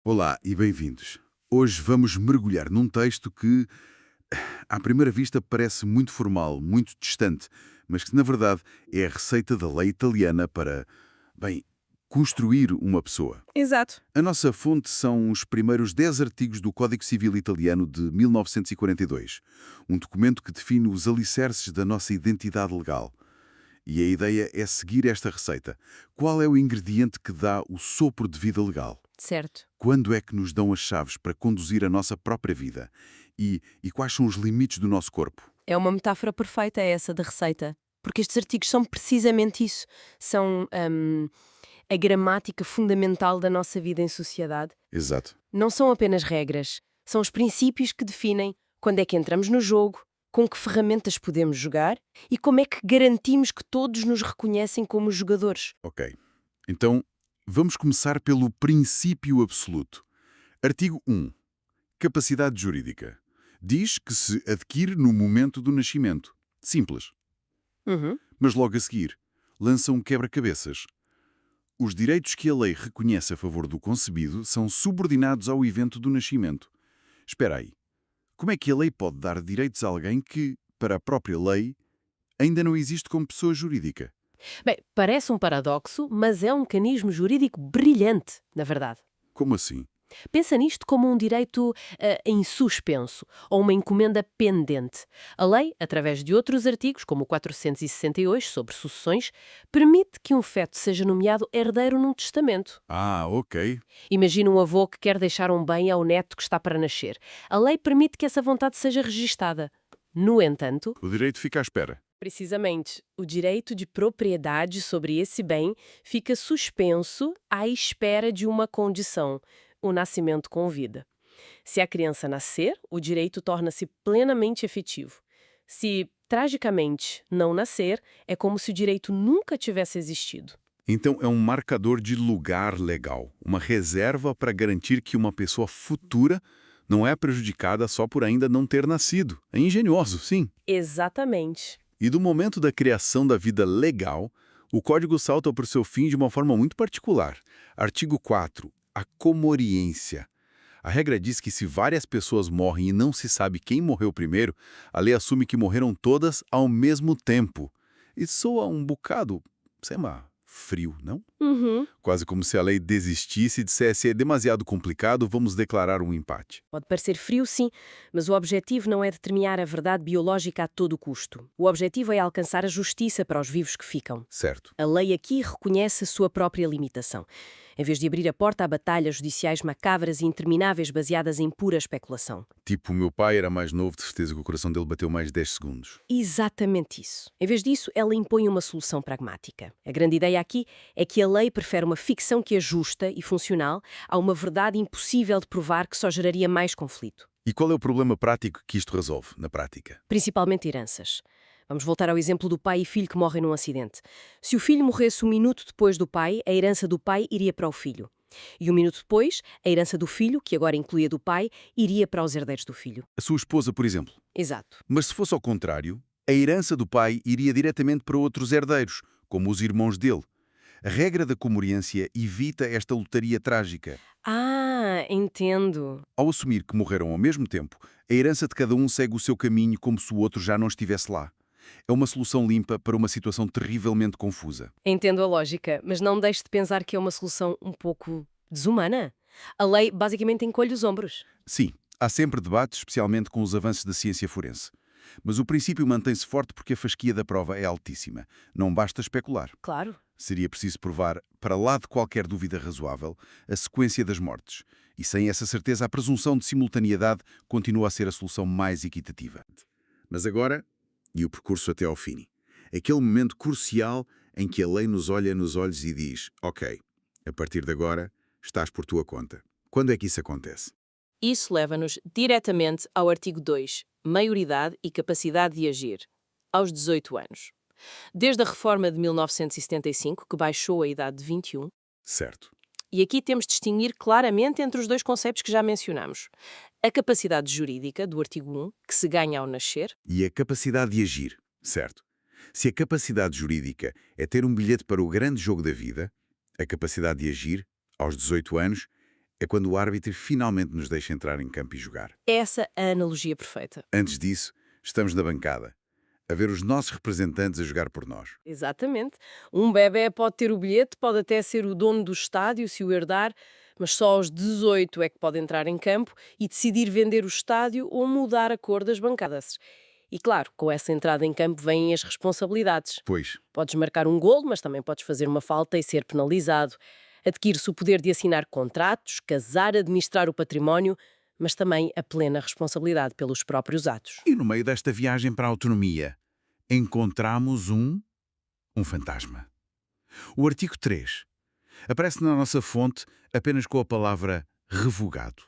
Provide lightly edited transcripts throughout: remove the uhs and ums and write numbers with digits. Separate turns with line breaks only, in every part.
Olá e bem-vindos. Hoje vamos mergulhar num texto que, à primeira vista, parece muito formal, muito distante, mas que, na verdade, é a receita da lei italiana para, bem, construir uma pessoa.
Exato.
A nossa fonte são os primeiros 10 artigos do Código Civil Italiano de 1942, um documento que define os alicerces da nossa identidade legal. E a ideia é seguir esta receita. Qual é o ingrediente que dá o sopro de vida legal?
Certo.
Quando é que nos dão as chaves para conduzir a nossa própria vida? E quais são os limites do nosso corpo?
É uma metáfora perfeita essa da receita. Porque estes artigos são precisamente isso. São a gramática fundamental da nossa vida em sociedade.
Exato.
Não são apenas regras. São os princípios que definem quando é que entramos no jogo, com que ferramentas podemos jogar e como é que garantimos que todos nos reconhecem como jogadores.
Ok. Então, vamos começar pelo princípio absoluto. Artigo 1. Capacidade jurídica. Diz que se adquire no momento do nascimento. Simples.
Uhum.
Mas logo a seguir, lança um quebra-cabeças. Os direitos que a lei reconhece a favor do concebido são subordinados ao evento do nascimento. Espera aí. Como é que a lei pode dar direitos a alguém que, para a própria lei, ainda não existe como pessoa jurídica?
Bem, parece um paradoxo, mas é um mecanismo jurídico brilhante, na verdade.
Como assim?
Pensa nisto como um direito em suspenso ou uma encomenda pendente. A lei, através de outros artigos, como o 468 sobre sucessões, permite que um feto seja nomeado herdeiro num testamento.
Ah, ok.
Imagina um avô que quer deixar um bem ao neto que está para nascer. A lei permite que essa vontade seja registada. No entanto,
O direito fica à espera.
precisamente, o direito de propriedade sobre esse bem fica suspenso à espera de uma condição, o nascimento com vida. Se a criança nascer, o direito torna-se plenamente efetivo. Se, tragicamente, não nascer, é como se o direito nunca tivesse existido.
Então é um marcador de lugar legal, uma reserva para garantir que uma pessoa futura não é prejudicada só por ainda não ter nascido. É engenhoso, sim.
Exatamente.
E do momento da criação da vida legal, o código salta para o seu fim de uma forma muito particular. Artigo 4. A comoriência. A regra diz que se várias pessoas morrem e não se sabe quem morreu primeiro, a lei assume que morreram todas ao mesmo tempo. E soa um bocado, sei lá, frio, não?
Uhum.
Quase como se a lei desistisse e dissesse é demasiado complicado, vamos declarar um empate.
Pode parecer frio, sim, mas o objetivo não é determinar a verdade biológica a todo custo. O objetivo é alcançar a justiça para os vivos que ficam.
Certo.
A lei aqui reconhece a sua própria limitação, em vez de abrir a porta a batalhas judiciais macabras e intermináveis baseadas em pura especulação.
Tipo, o meu pai era mais novo, de certeza que o coração dele bateu mais 10 segundos.
Exatamente isso. Em vez disso, ela impõe uma solução pragmática. A grande ideia aqui é que a lei prefere uma ficção que é justa e funcional a uma verdade impossível de provar que só geraria mais conflito.
E qual é o problema prático que isto resolve, na prática?
Principalmente heranças. Vamos voltar ao exemplo do pai e filho que morrem num acidente. Se o filho morresse um minuto depois do pai, a herança do pai iria para o filho. E um minuto depois, a herança do filho, que agora inclui a do pai, iria para os herdeiros do filho.
A sua esposa, por exemplo.
Exato.
Mas se fosse ao contrário, a herança do pai iria diretamente para outros herdeiros, como os irmãos dele. A regra da comoriência evita esta lotaria trágica.
Ah, entendo.
Ao assumir que morreram ao mesmo tempo, a herança de cada um segue o seu caminho como se o outro já não estivesse lá. É uma solução limpa para uma situação terrivelmente confusa.
Entendo a lógica, mas não deixe de pensar que é uma solução um pouco desumana. A lei basicamente encolhe os ombros.
Sim, há sempre debates, especialmente com os avanços da ciência forense. Mas o princípio mantém-se forte porque a fasquia da prova é altíssima. Não basta especular.
Claro.
Seria preciso provar, para lá de qualquer dúvida razoável, a sequência das mortes. E sem essa certeza, a presunção de simultaneidade continua a ser a solução mais equitativa. Mas agora, e o percurso até ao fim. Aquele momento crucial em que a lei nos olha nos olhos e diz: ok, a partir de agora, estás por tua conta. Quando é que isso acontece?
Isso leva-nos diretamente ao artigo 2, maioridade e capacidade de agir, aos 18 anos. Desde a reforma de 1975, que baixou a idade de 21,
Certo.
e aqui temos de distinguir claramente entre os dois conceitos que já mencionamos. A capacidade jurídica, do artigo 1, que se ganha ao nascer,
E a capacidade de agir, certo? Se a capacidade jurídica é ter um bilhete para o grande jogo da vida, a capacidade de agir, aos 18 anos, É quando o árbitro finalmente nos deixa entrar em campo e jogar.
Essa é a analogia perfeita.
Antes disso, estamos na bancada, a ver os nossos representantes a jogar por nós.
Exatamente. Um bebé pode ter o bilhete, pode até ser o dono do estádio, se o herdar, mas só aos 18 é que pode entrar em campo e decidir vender o estádio ou mudar a cor das bancadas. E claro, com essa entrada em campo vêm as responsabilidades.
Pois,
Podes marcar um golo, mas também podes fazer uma falta e ser penalizado. Adquire-se o poder de assinar contratos, casar, administrar o património, mas também a plena responsabilidade pelos próprios atos.
e no meio desta viagem para a autonomia, encontramos um fantasma. O artigo 3 aparece na nossa fonte apenas com a palavra revogado.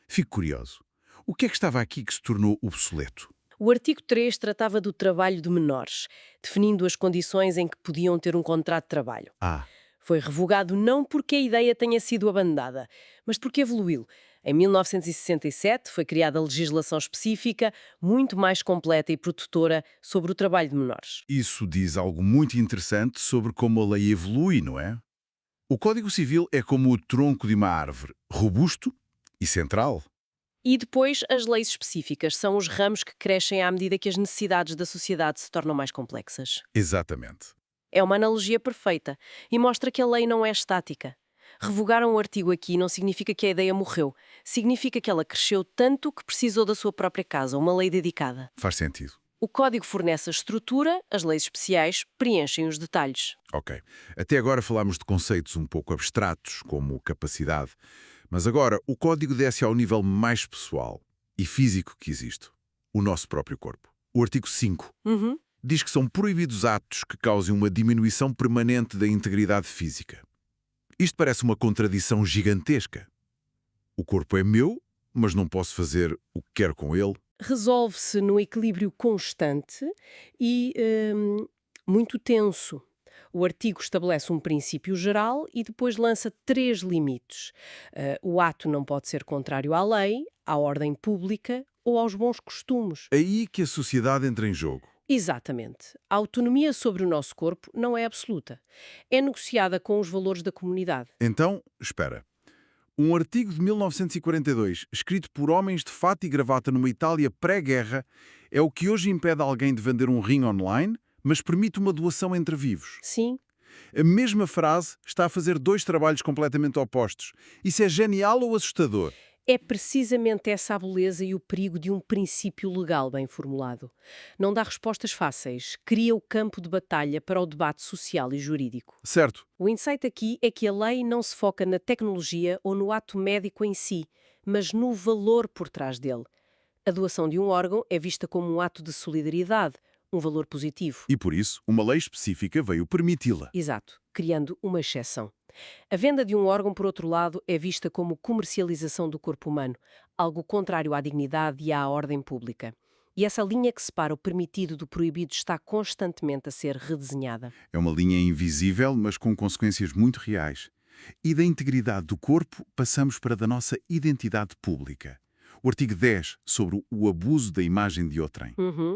Fico curioso. O que é que estava aqui que se tornou obsoleto?
O artigo 3 tratava do trabalho de menores, definindo as condições em que podiam ter um contrato de trabalho.
Ah,
Foi revogado não porque a ideia tenha sido abandonada, mas porque evoluiu. Em 1967 foi criada a legislação específica, muito mais completa e protetora sobre o trabalho de menores.
isso diz algo muito interessante sobre como a lei evolui, não é? O Código Civil é como o tronco de uma árvore, robusto e central.
E depois, as leis específicas são os ramos que crescem à medida que as necessidades da sociedade se tornam mais complexas.
Exatamente.
É uma analogia perfeita e mostra que a lei não é estática. Revogar um artigo aqui não significa que a ideia morreu. Significa que ela cresceu tanto que precisou da sua própria casa, uma lei dedicada.
Faz sentido.
O código fornece a estrutura, as leis especiais preenchem os detalhes.
Ok. Até agora falámos de conceitos um pouco abstratos, como capacidade. Mas agora o código desce ao nível mais pessoal e físico que existe. O nosso próprio corpo. O artigo 5
Uhum.
diz que são proibidos atos que causem uma diminuição permanente da integridade física. Isto parece uma contradição gigantesca. O corpo é meu, mas não posso fazer o que quero com ele.
Resolve-se no equilíbrio constante e muito tenso. O artigo estabelece um princípio geral e depois lança 3 limites. O ato não pode ser contrário à lei, à ordem pública ou aos bons costumes.
Aí que a sociedade entra em jogo.
Exatamente. A autonomia sobre o nosso corpo não é absoluta. É negociada com os valores da comunidade.
Então, espera. Um artigo de 1942, escrito por homens de fato e gravata numa Itália pré-guerra, é o que hoje impede alguém de vender um rim online, mas permite uma doação entre vivos.
Sim,
A mesma frase está a fazer 2 trabalhos completamente opostos. Isso é genial ou assustador?
é precisamente essa a beleza e o perigo de um princípio legal bem formulado. Não dá respostas fáceis, cria o campo de batalha para o debate social e jurídico.
Certo.
O insight aqui é que a lei não se foca na tecnologia ou no ato médico em si, mas no valor por trás dele. A doação de um órgão é vista como um ato de solidariedade, um valor positivo.
E por isso, uma lei específica veio permiti-la.
Exato, criando uma exceção. A venda de um órgão, por outro lado, é vista como comercialização do corpo humano, algo contrário à dignidade e à ordem pública. E essa linha que separa o permitido do proibido está constantemente a ser redesenhada.
É uma linha invisível, mas com consequências muito reais. E da integridade do corpo, passamos para a da nossa identidade pública. O artigo 10, sobre o abuso da imagem de outrem.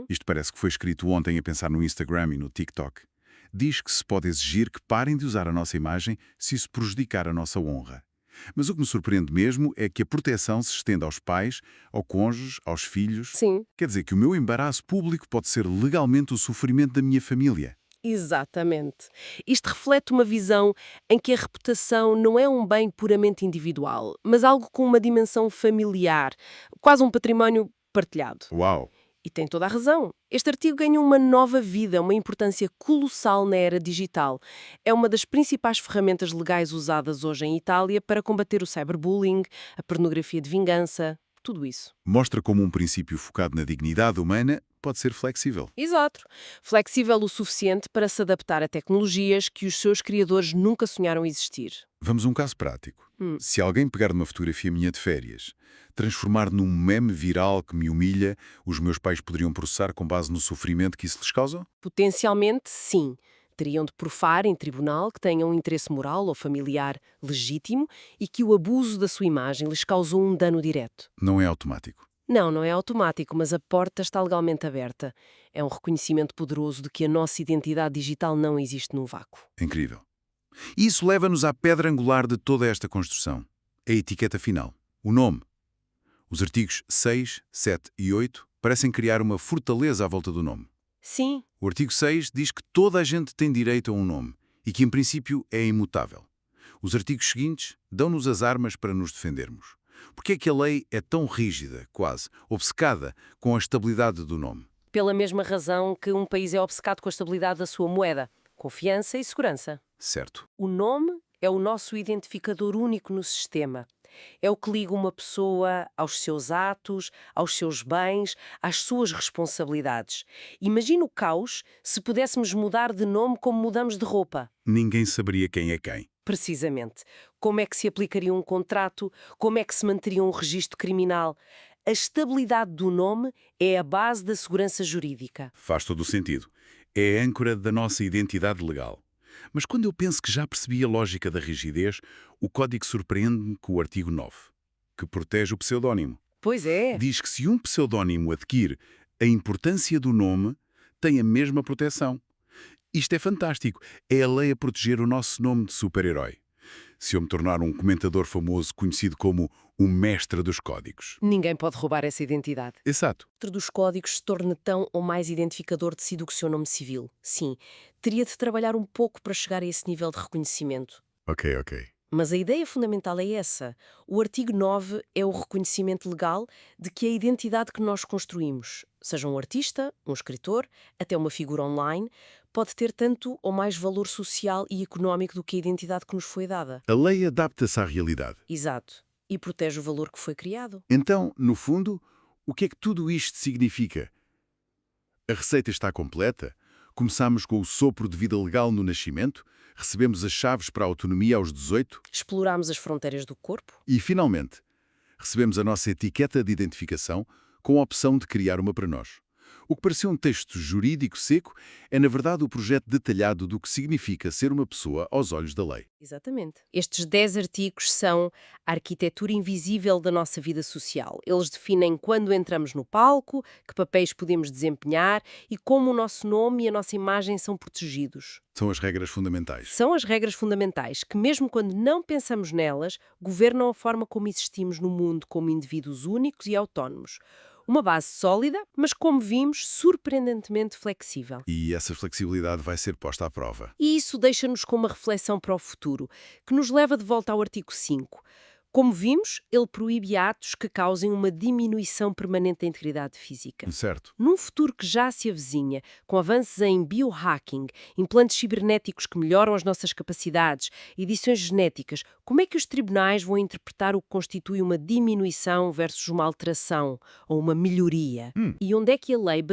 Isto parece que foi escrito ontem a pensar no Instagram e no TikTok. Diz que se pode exigir que parem de usar a nossa imagem se isso prejudicar a nossa honra. Mas o que me surpreende mesmo é que a proteção se estende aos pais, ao cônjuge, aos filhos.
Sim,
Quer dizer que o meu embaraço público pode ser legalmente o sofrimento da minha família.
exatamente. Isto reflete uma visão em que a reputação não é um bem puramente individual, mas algo com uma dimensão familiar, quase um património partilhado.
Uau!
E tem toda a razão. Este artigo ganha uma nova vida, uma importância colossal na era digital. É uma das principais ferramentas legais usadas hoje em Itália para combater o cyberbullying, a pornografia de vingança, tudo isso.
Mostra como um princípio focado na dignidade humana pode ser flexível.
Exato. Flexível o suficiente para se adaptar a tecnologias que os seus criadores nunca sonharam existir.
Vamos a um caso prático. Se alguém pegar numa fotografia minha de férias, transformar num meme viral que me humilha, os meus pais poderiam processar com base no sofrimento que isso lhes causa?
Potencialmente, sim. Teriam de provar em tribunal que tenham um interesse moral ou familiar legítimo e que o abuso da sua imagem lhes causou um dano direto.
Não é automático.
Não, não é automático, mas a porta está legalmente aberta. É um reconhecimento poderoso de que a nossa identidade digital não existe num vácuo.
Incrível. E isso leva-nos à pedra angular de toda esta construção. A etiqueta final, o nome. Os artigos 6, 7 e 8 parecem criar uma fortaleza à volta do nome.
Sim,
O artigo 6 diz que toda a gente tem direito a um nome e que, em princípio, é imutável. Os artigos seguintes dão-nos as armas para nos defendermos. Por que é que a lei é tão rígida, quase, obcecada com a estabilidade do nome?
pela mesma razão que um país é obcecado com a estabilidade da sua moeda, confiança e segurança.
Certo.
O nome é o nosso identificador único no sistema. É o que liga uma pessoa aos seus atos, aos seus bens, às suas responsabilidades. Imagina o caos se pudéssemos mudar de nome como mudamos de roupa.
Ninguém saberia quem é quem.
Precisamente. Como é que se aplicaria um contrato? Como é que se manteria um registro criminal? A estabilidade do nome é a base da segurança jurídica.
Faz todo o sentido. É a âncora da nossa identidade legal. Mas quando eu penso que já percebi a lógica da rigidez, o Código surpreende-me com o artigo 9, que protege o pseudónimo.
Pois é.
Diz que se um pseudónimo adquire a importância do nome, tem a mesma proteção. Isto é fantástico. É a lei a proteger o nosso nome de super-herói. Se eu me tornar um comentador famoso conhecido como o mestre dos códigos.
Ninguém pode roubar essa identidade.
Exato.
Dentro dos códigos se torna tão ou mais identificador de si do que o seu nome civil. Sim, teria de trabalhar um pouco para chegar a esse nível de reconhecimento.
Ok.
Mas a ideia fundamental é essa. O artigo 9 é o reconhecimento legal de que a identidade que nós construímos, seja um artista, um escritor, até uma figura online, pode ter tanto ou mais valor social e económico do que a identidade que nos foi dada.
A lei adapta-se à realidade.
Exato. E protege o valor que foi criado.
Então, no fundo, o que é que tudo isto significa? A receita está completa? Começamos com o sopro de vida legal no nascimento, recebemos as chaves para a autonomia aos 18
Exploramos as fronteiras do corpo.
e, finalmente, recebemos a nossa etiqueta de identificação com a opção de criar uma para nós. O que parecia um texto jurídico seco é, na verdade, o projeto detalhado do que significa ser uma pessoa aos olhos da lei.
Exatamente. Estes 10 artigos são a arquitetura invisível da nossa vida social. Eles definem quando entramos no palco, que papéis podemos desempenhar e como o nosso nome e a nossa imagem são protegidos.
São as regras fundamentais.
São as regras fundamentais que, mesmo quando não pensamos nelas, governam a forma como existimos no mundo como indivíduos únicos e autónomos. Uma base sólida, mas, como vimos, surpreendentemente flexível.
E essa flexibilidade vai ser posta à prova.
E isso deixa-nos com uma reflexão para o futuro, que nos leva de volta ao artigo 5. Como vimos, ele proíbe atos que causem uma diminuição permanente da integridade física.
Certo.
Num futuro que já se avizinha, com avanços em biohacking, implantes cibernéticos que melhoram as nossas capacidades, edições genéticas, como é que os tribunais vão interpretar o que constitui uma diminuição versus uma alteração ou uma melhoria? E onde é que a lei